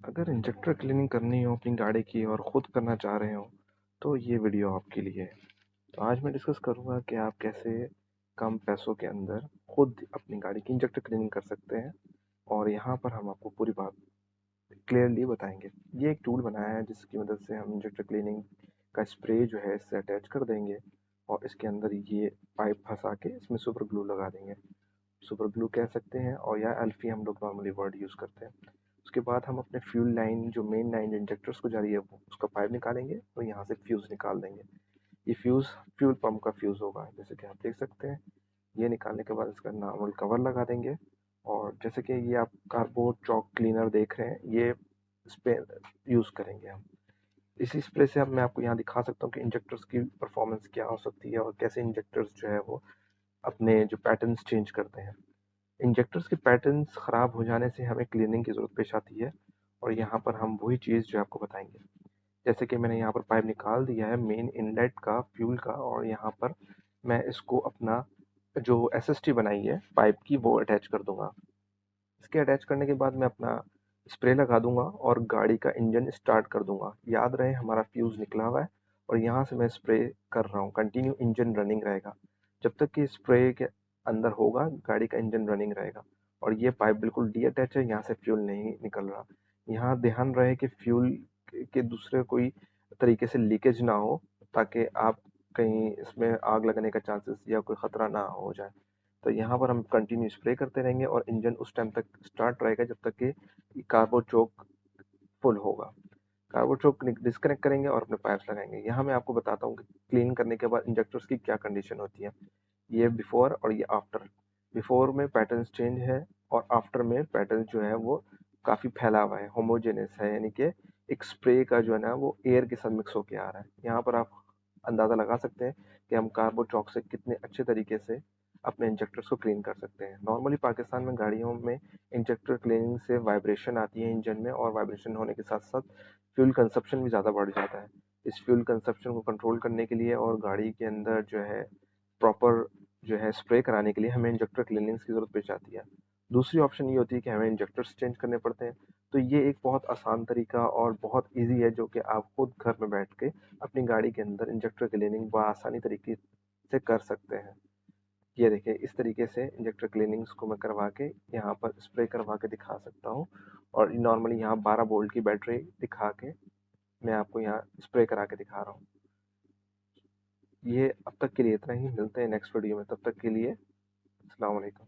अगर injector cleaning करनी हो अपनी गाड़ी की और खुद करना चाह रहे हो तो ये वीडियो आपके लिए है। तो आज मैं डिस्कस करूंगा कि आप कैसे कम पैसों के अंदर खुद अपनी गाड़ी की इंजेक्टर क्लीनिंग कर सकते हैं। और यहाँ पर हम आपको पूरी बात क्लियरली बताएंगे। ये एक टूल बनाया है जिसकी मदद से हम इंजेक्टर क्लीनिंग का स्प्रे जो है इससे अटैच कर देंगे और इसके अंदर ये पाइप फंसा के इसमें सुपर ग्लू लगा देंगे। सुपर ग्लू कह सकते हैं और या अल्फी हम लोग नॉर्मली वर्ड यूज़ करते हैं। उसके बाद हम अपने फ्यूल लाइन जो मेन लाइन जो इंजेक्टर्स को जा रही है वो उसका पाइप निकालेंगे और यहाँ से फ्यूज़ निकाल देंगे। ये फ्यूज़ फ्यूल पंप का फ्यूज़ होगा जैसे कि आप देख सकते हैं। ये निकालने के बाद इसका नॉर्मल कवर लगा देंगे और जैसे कि ये आप कार्बोट चौक क्लीनर देख रहे हैं ये स्प्रे यूज़ करेंगे हम। इसी स्प्रे से अब मैं आपको यहाँ दिखा सकता हूँ कि इंजेक्टर्स की परफॉर्मेंस क्या हो सकती है और कैसे इंजेक्टर्स जो है वो अपने जो पैटर्न्स चेंज करते हैं। इंजेक्टर्स के पैटर्न्स खराब हो जाने से हमें क्लीनिंग की ज़रूरत पेश आती है और यहाँ पर हम वही चीज़ जो आपको बताएंगे। जैसे कि मैंने यहाँ पर पाइप निकाल दिया है मेन इनलेट का फ्यूल का और यहाँ पर मैं इसको अपना जो एसएसटी बनाई है पाइप की वो अटैच कर दूंगा। इसके अटैच करने के बाद मैं अपना स्प्रे लगा दूंगा और गाड़ी का इंजन स्टार्ट कर दूंगा। याद रहे हमारा फ्यूज़ निकला हुआ है और यहाँ से मैं स्प्रे कर रहा हूँ। कंटिन्यू इंजन रनिंग रहेगा जब तक कि स्प्रे के अंदर होगा गाड़ी का इंजन रनिंग रहेगा। और ये पाइप बिल्कुल डी अटैच है, यहाँ से फ्यूल नहीं निकल रहा। यहाँ ध्यान रहे कि फ्यूल के दूसरे कोई तरीके से लीकेज ना हो ताकि आप कहीं इसमें आग लगने का चांसेस या कोई खतरा ना हो जाए। तो यहाँ पर हम कंटिन्यू स्प्रे करते रहेंगे और इंजन उस टाइम तक स्टार्ट रहेगा जब तक कि कार्बो चोक फुल होगा। कार्बो चोक डिस्कनेक्ट करेंगे और अपने पाइप्स लगाएंगे। यहाँ मैं आपको बताता हूँ कि क्लीन करने के बाद इंजेक्टर्स की क्या कंडीशन होती है। ये बिफोर और ये आफ्टर। बिफोर में पैटर्न्स चेंज है और आफ्टर में पैटर्न जो है वो काफ़ी फैला हुआ है, होमोजेनियस है, यानी कि एक स्प्रे का जो है ना वो एयर के साथ मिक्स होके आ रहा है। यहाँ पर आप अंदाज़ा लगा सकते हैं कि हम कार्बो चौक से कितने अच्छे तरीके से अपने इंजेक्टर्स को क्लीन कर सकते हैं। नॉर्मली पाकिस्तान में गाड़ियों में इंजेक्टर क्लीनिंग से वाइब्रेशन आती है इंजन में और वाइब्रेशन होने के साथ साथ फ्यूल कंजप्शन भी ज़्यादा बढ़ जाता है। इस फ्यूल कंजप्शन को कंट्रोल करने के लिए और गाड़ी के अंदर जो है प्रॉपर जो है स्प्रे कराने के लिए हमें इंजेक्टर क्लीनिंग्स की ज़रूरत पेश आती है। दूसरी ऑप्शन ये होती है कि हमें इंजेक्टर्स चेंज करने पड़ते हैं। तो ये एक बहुत आसान तरीका और बहुत ईजी है जो कि आप खुद घर में बैठ के अपनी गाड़ी के अंदर इंजेक्टर क्लीनिंग बआसानी तरीके से कर सकते हैं। ये देखिए इस तरीके से इंजेक्टर क्लीनिंग्स को मैं करवा के यहाँ पर स्प्रे करवा के दिखा सकता हूँ। और नॉर्मली यहाँ 12 वोल्ट की बैटरी दिखा के मैं आपको यहाँ स्प्रे करा के दिखा रहा हूँ। ये अब तक के लिए इतना ही, मिलते हैं नेक्स्ट वीडियो में, तब तक के लिए अस्सलाम वालेकुम।